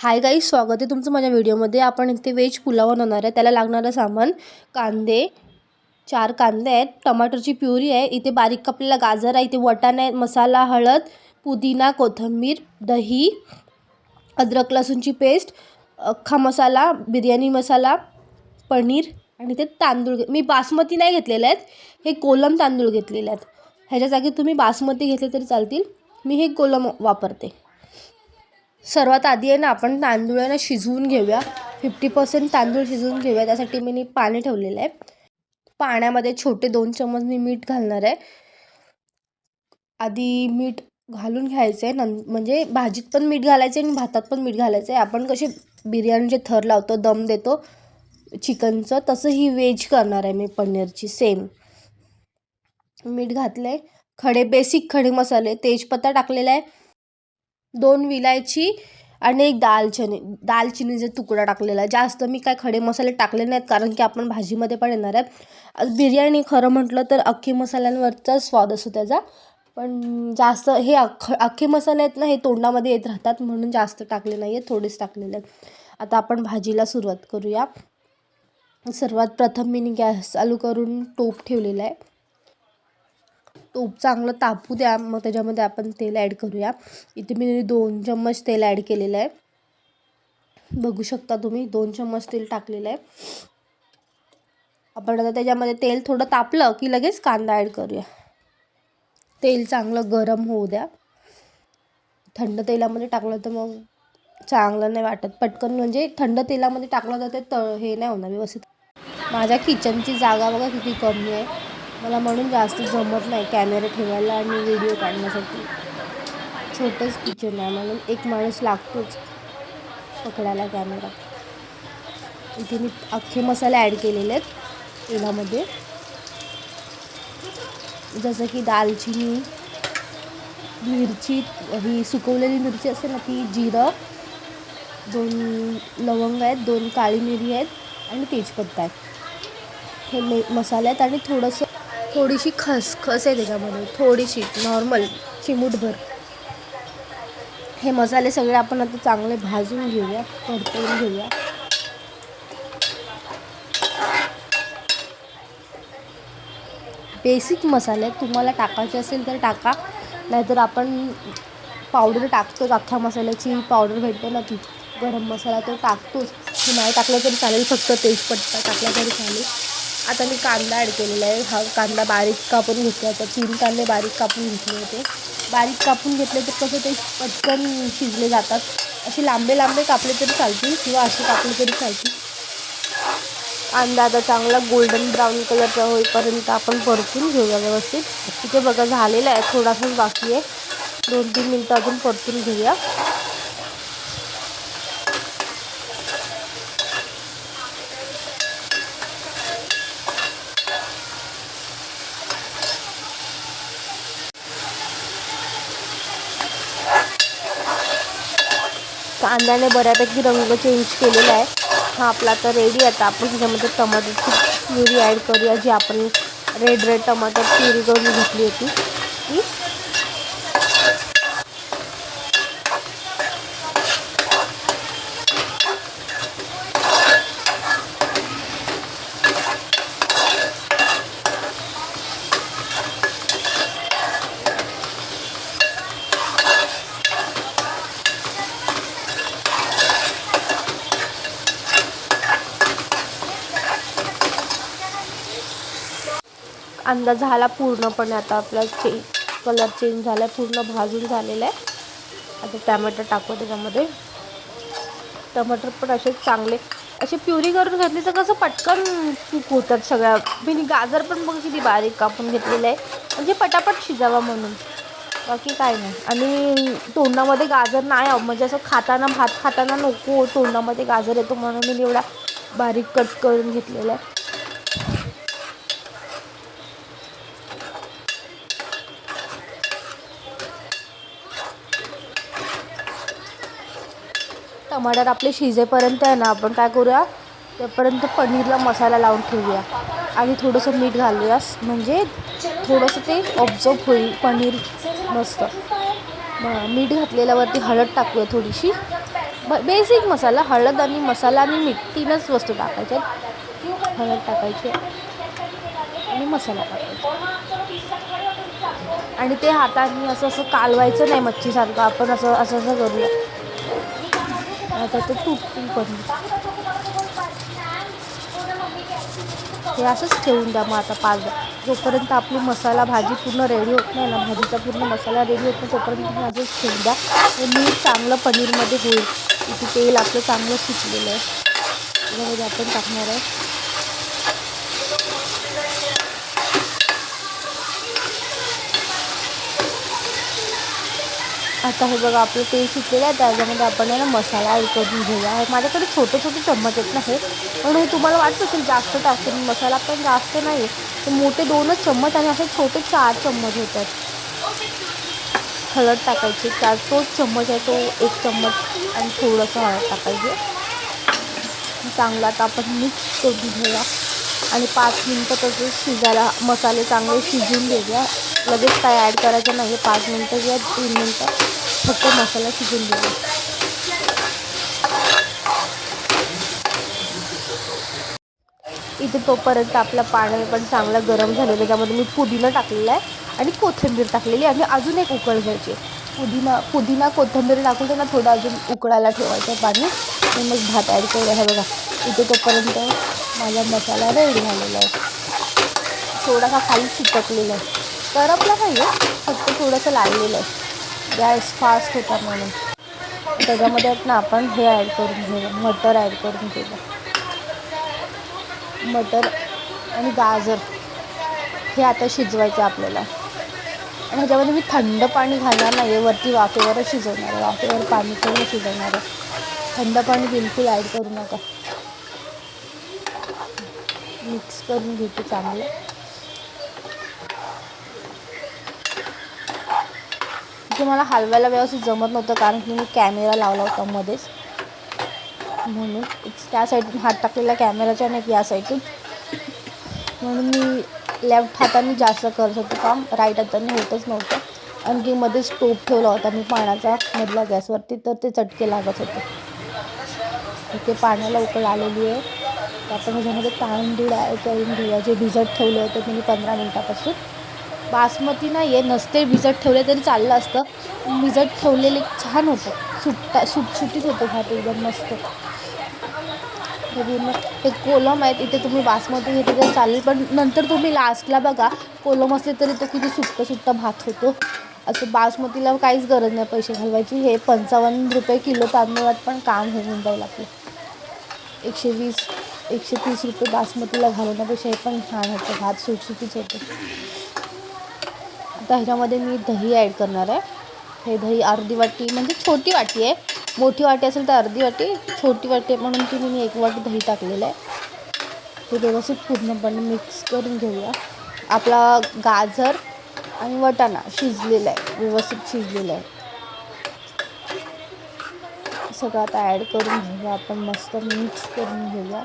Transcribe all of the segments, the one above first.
Hi guys, स्वागत आहे तुमचं माझ्या व्हिडिओमध्ये. आपण इथे व्हेज पुलाव बनवणार आहे. त्याला लागणारं सामान कांदे, 4 कांदे आहेत, टमाटरची प्युरी आहे, इथे बारीक कापलेला गाजर आहे, इथे वाटाणे आहेत, मसाला, हळद, पुदिना, कोथिंबीर, दही, अद्रक लसूणची पेस्ट, अख्खा मसाला, बिर्याणी मसाला, पनीर आणि ते तांदूळ. मी बासमती नाही घेतलेले आहेत, हे कोलम तांदूळ घेतलेले आहेत. ह्याच्या जागी तुम्ही बासमती घेतले तरी चालतील, मी हे कोलम वापरते. सर्वात आधी आहे ना, आपण तांदूळ शिजवून घेऊया. 50% तांदूळ शिजवून घेऊया. त्यासाठी मी पाणी ठेवलेलं आहे. पाण्यामध्ये छोटे 2 चम्मच मी मीठ घालणार आहे. आधी मीठ घालून घ्यायचं आहे, म्हणजे भाजीत पण मीठ घालायचं आहे आणि भातात पण मीठ घालायचं आहे. आपण कसे बिर्याणीचे थर लावतो, दम देतो चिकनचं, तसं ही व्हेज करणार आहे मी पनीरची सेम. मीठ घातलं आहे. बेसिक खडे मसाले, तेजपत्ता टाकलेला आहे, 2 विलायची आणि एक दालचिनीचा तुकडा टाकलेला आहे. जास्त मी काय खडे मसाले टाकले नाहीत, कारण की आपण भाजीमध्ये पण येणार आहे. बिर्याणी खरं म्हटलं तर अख्खे मसाल्यांवरचा स्वाद असतो त्याचा, पण जास्त हे अख्खे मसाले आहेत ना, हे तोंडामध्ये येत राहतात, म्हणून जास्त टाकले नाही आहेत, थोडेच टाकलेले आहेत. आता आपण भाजीला सुरुवात करूया. सर्वात प्रथम मी गॅस चालू करून टोप ठेवलेला आहे. तूप चांगलं तापू द्या, मग त्याच्यामध्ये आपण तेल ॲड करूया. इथे मी 2 चम्मच तेल ॲड केलेलं आहे. बघू शकता तुम्ही 2 चम्मच तेल टाकलेलं आहे. आपण आता त्याच्यामध्ये तेल थोडं तापलं की लगेच कांदा ॲड करूया. तेल चांगलं गरम होऊ द्या. थंड तेलामध्ये टाकलं तर मग चांगलं नाही वाटत पटकन, म्हणजे थंड तेलामध्ये टाकलं तर ते हे नाही होणार व्यवस्थित. माझ्या किचनची जागा बघा किती कमी आहे, मला म्हणून जास्त जमत नाही कॅमेरा ठेवायला आणि व्हिडिओ काढण्यासाठी. छोटंच किचन आहे, म्हणून एक माणूस लागतोच पकडायला कॅमेरा. इथे मी अख्खे मसाले ॲड केलेले आहेत तेलामध्ये, जसं की दालचिनी, मिरची, ही सुकवलेली मिरची असते ना ती, जिरं, 2 लवंग आहेत, 2 काळी मिरी आहेत आणि तेजपत्ता आहे. हे मसाले आहेत आणि थोडीशी खसखस आहे त्याच्यामध्ये, थोडीशी नॉर्मल चिमूटभर. हे मसाले सगळे आपण आता चांगले भाजून घेऊया, परतवून घेऊया. बेसिक मसाले तुम्हाला टाकायचे असेल तर टाका, नाहीतर आपण पावडर टाकतोच, अख्ख्या मसाल्याची पावडर भेटते ना ती, गरम मसाला तो टाकतोच. की नाही टाकलं तरी चालेल, फक्त तेजपत्ता टाकला तरी चालेल. आता मी कांदा ॲड केलेला आहे. हा कांदा बारीक कापून घेतला होता, 3 कांदे बारीक कापून घेतले होते. बारीक कापून घेतले तर कसं ते पटकन शिजले जातात. असे लांबे कापले तरी चालतील किंवा असे कापले तरी चालतील. कांदा आता चांगला गोल्डन ब्राऊन कलरचा होईपर्यंत आपण परतून घेऊया व्यवस्थित. तिथे बघा झालेलं आहे, थोडासाच बाकी आहे. 2-3 मिनटं अजून परतून घेऊया. कांद्याने बऱ्यापैकी रंग चेंज केलेला आहे. हा आपला आता रेडी. आता आपण ह्याच्यामध्ये टमाटरची प्युरी ॲड करूया, जी आपण रेड टमाटर प्युरी करून घेतली होती ती. कांदा झाला पूर्णपणे, आता आपला कलर चेंज झाला आहे, पूर्ण भाजून झालेला आहे. आता टमाटर टाकू त्याच्यामध्ये. टमाटर पण असे चांगले असे प्युरी करून घेतली तर कसं पटकन कुक होतात सगळ्या. मी गाजर पण बघ किती बारीक कापून घेतलेलं आहे, म्हणजे पटापट शिजावा म्हणून, बाकी काय नाही. आणि तोंडामध्ये गाजर नाही, म्हणजे असं भात खाताना नको तोंडामध्ये गाजर येतो, म्हणून मी एवढा बारीक कट करून घेतलेला आहे. टमाटर आपले शिजेपर्यंत आहे ना, आपण काय करूया, त्यापर्यंत पनीरला मसाला लावून ठेवूया आणि थोडंसं मीठ घालूया, म्हणजे थोडंसं ते ऑब्झर्व होईल पनीर मस्त. मीठ घातलेल्यावरती हळद टाकूया थोडीशी, बेसिक मसाला, हळद आणि मसाला आणि मीठ, 3च वस्तू टाकायच्या. हळद टाकायची आणि मसाला टाकायचा आणि ते हाताने असं असं कालवायचं नाही मच्छीसारखं. आपण असं असं असं करूया. आता ते तुटतील पनीर. हे असंच ठेवून द्या मग आता 5 जोपर्यंत आपली मसाला भाजी पूर्ण रेडी होत नाही ना, भाजीचा पूर्ण मसाला रेडी होत नाही तोपर्यंत तुम्ही असंच ठेवून द्या. मीठ चांगलं पनीरमध्ये होईल. इथे तेल आपलं चांगलं सुटलेलं आहे. त्याच्यामध्ये आपण टाकणार आहे आता. हे बघा आपलं तेल सुटलेलं आहे. त्याच्यामध्ये आपण आहे ना मसाला ॲड करून घेऊया. माझ्याकडे छोटे छोटे चम्मच येत नाही पण हे तुम्हाला वाटत असेल जास्त टाकते मी मसाला, पण जास्त नाही. तर मोठे 2च चम्मच आणि असे छोटे 4 चम्मच होतात. हळद टाकायची, तोच चम्मच आहे तो 1 चम्मच आणि थोडंसं हळद टाकायचे. चांगलं आता आपण मिक्स करून घेऊया आणि 5 मिनटं तसंच शिजायला मसाले चांगले शिजून घेऊया. लगेच काय ॲड करायचं नाही. 5 मिनटं किंवा 3 मिनटं फक्त मसाला शिजून घेऊया. इथे तोपर्यंत आपलं पाणी पण चांगलं गरम झालेलं. त्याच्यामध्ये मी पुदिना टाकलेला आहे आणि कोथिंबीर टाकलेली आणि अजून एक उकळ घ्यायची. पुदिना कोथिंबीर टाकून त्यांना थोडं अजून उकळायला ठेवायचं पाणी आणि मग भात ॲड करूया. हे बघा इथे तोपर्यंत माझा मसाला रेडी झालेला आहे. थोडासा खाली चिटकलेला आहे, करपला नाही आहे, फक्त थोडंसं लागलेलं आहे. गॅस फास्ट होता म्हणून. त्याच्यामध्ये ना आपण हे ॲड करून घेऊया, मटर ॲड करून घेऊया. मटर आणि गाजर हे आता शिजवायचं आपल्याला. आणि ह्याच्यामध्ये मी थंड पाणी घालणार नाही आहे. वरती वाफेवरच शिजवणार आहे. वाफेवर पाणी करून शिजवणार आहे. थंड पाणी बिलकुल ॲड करू नका. मिक्स करून घेते चांगलं. ते मला हलवायला व्यवस्थित जमत नव्हतं कारण की मी कॅमेरा लावला होता मध्येच, म्हणून त्या साईडून हात टाकलेला कॅमेराच्या नाही या साईडून, म्हणून मी लेफ्ट हाताने जास्त करत होते काम, राईट हाताने होतच नव्हतं. आणखी मध्येच टोप ठेवला होता मी पाण्याचा मधल्या गॅसवरती, तर ते चटके लागत होते. इथे पाण्याला उकळ आलेली आहे. तर आपण ह्याच्यामध्ये तांदूळ ॲड करून घेऊया जे भिजत ठेवले होते मी 15 मिनटापासून. बासमती नाही आहे, नसते भिजत ठेवले तरी चाललं असतं. भिजत ठेवलेले छान होतं, सुटसुटीत होतं भात एकदम मस्त. पूर्ण हे कोलम आहेत, इथे तुम्ही बासमती घेतले तरी चालेल, पण नंतर तुम्ही लास्टला बघा कोलम असले तरी तो किती सुट्टा भात होतो. असं बासमतीला काहीच गरज नाही पैसे घालवायची. हे 55 रुपये किलो तांदूळात पण काम होऊन जाईल आपलं. 120-130 रुपये बासमतीला घालवण्यापेक्षा हे पण छान होतं, भात सुटसुटीच होतं. आता ह्याच्यामध्ये मी दही ॲड करणार आहे. हे दही अर्धी वाटी, म्हणजे छोटी वाटी आहे, मोठी वाटी असेल तर अर्धी वाटी, छोटी वाटी म्हणून की मी 1 वाटी दही टाकलेलं आहे. हे व्यवस्थित पूर्णपणे मिक्स करून घेऊया. आपला गाजर आणि वाटाणा शिजलेला आहे, व्यवस्थित शिजलेलं आहे. सगळं आता ॲड करून घेऊया आपण, मस्त मिक्स करून घेऊया.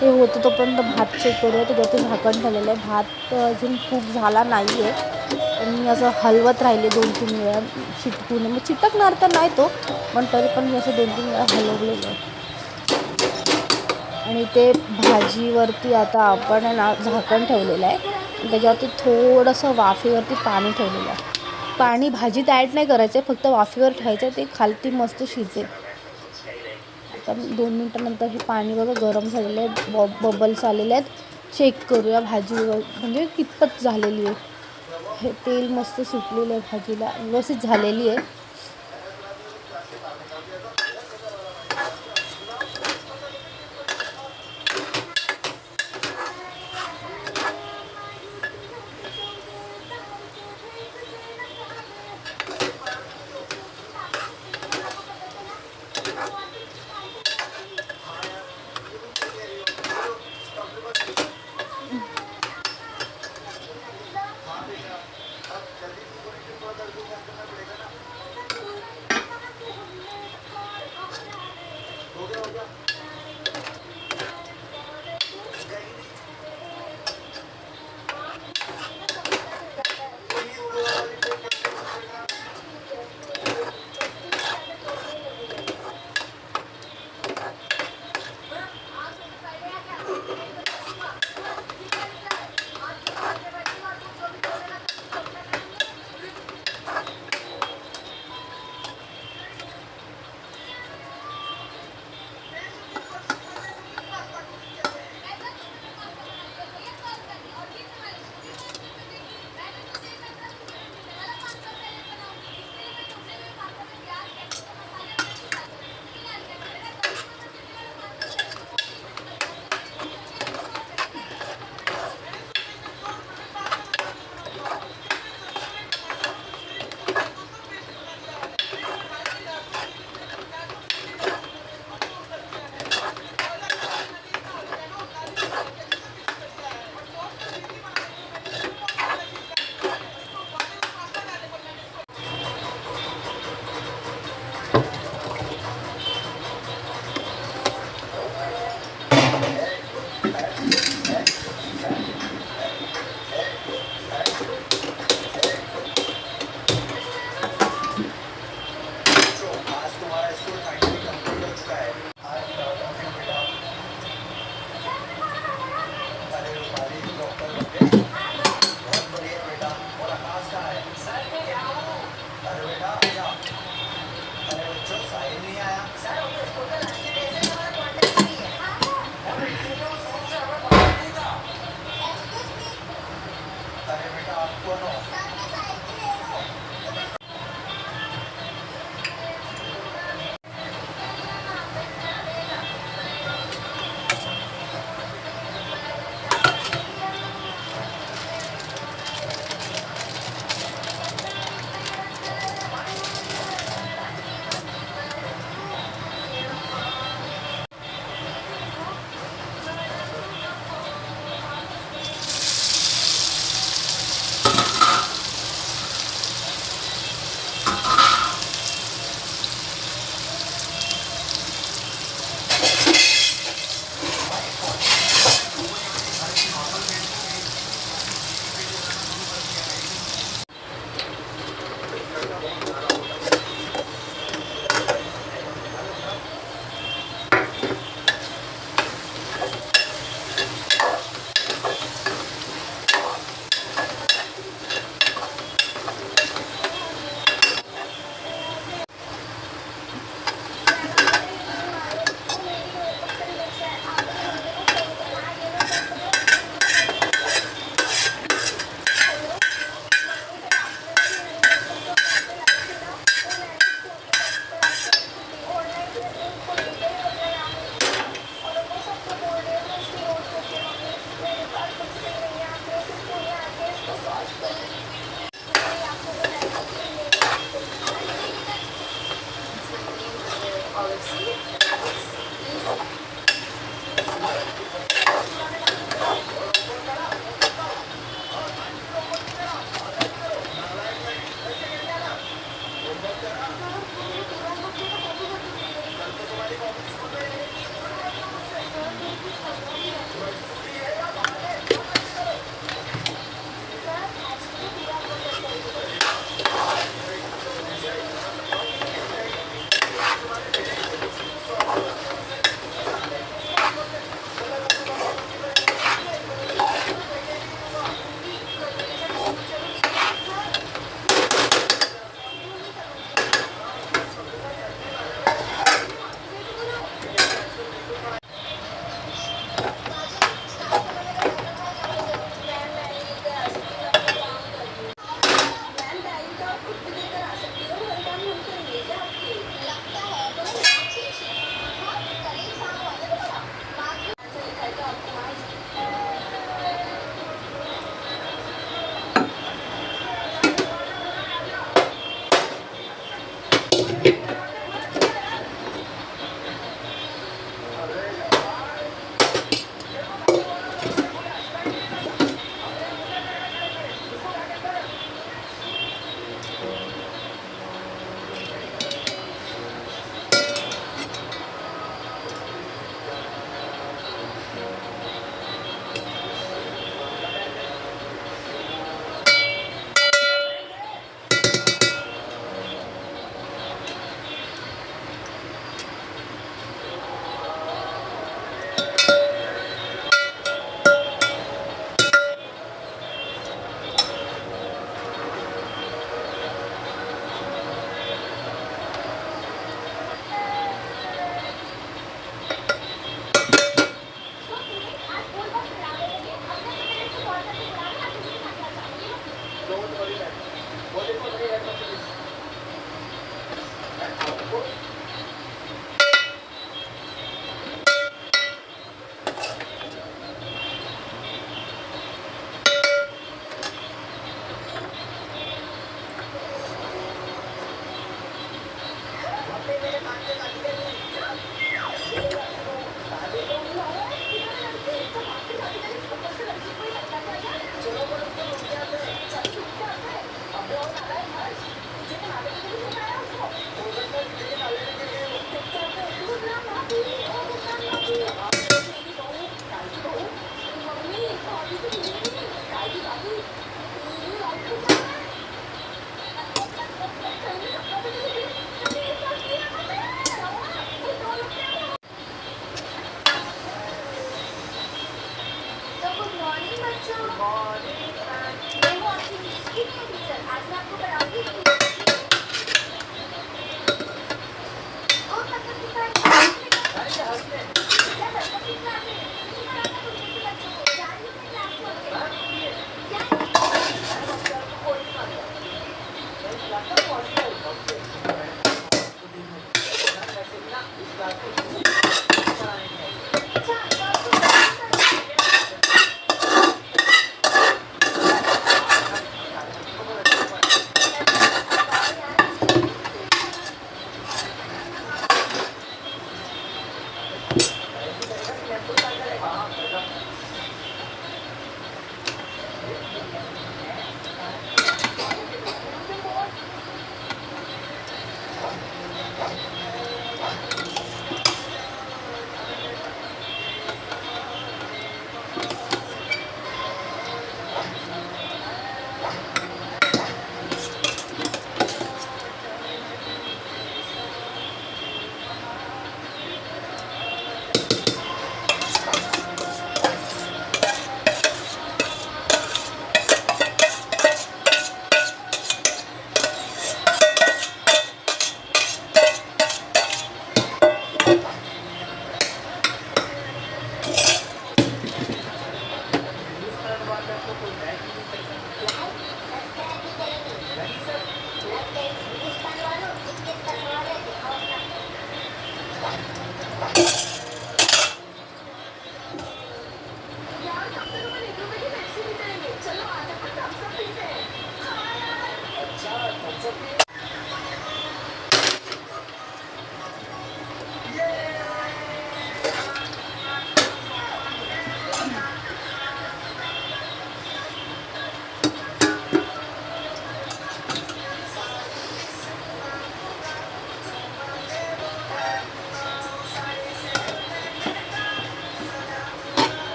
हे होतं तोपर्यंत भात चेक करूया. त्याच्यावरती झाकण ठेवलेलं आहे. भात अजून खूप झाला नाही आहे, पण मी असं हलवत राहिले 2-3 वेळा चिटकून. मग चिटकणार तर नाही तो, पण तरी पण मी असं 2-3 वेळा हलवलेलं आहे. आणि ते भाजीवरती आता आपण ना झाकण ठेवलेलं आहे, त्याच्यावरती थोडंसं वाफेवरती पाणी ठेवलेलं आहे. पाणी भाजीत ॲड नाही करायचं आहे, फक्त वाफेवर ठेवायचं, ते खालती मस्त शिजेल. आता 2 मिनटानंतर हे पाणी बघा गरम झालेलं आहे, बबल्स आलेले आहेत. चेक करूया भाजी म्हणजे कितपत झालेली आहे. हे तेल मस्त सुटलेलं आहे, भाजीला व्यवस्थित झालेली आहे.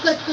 कट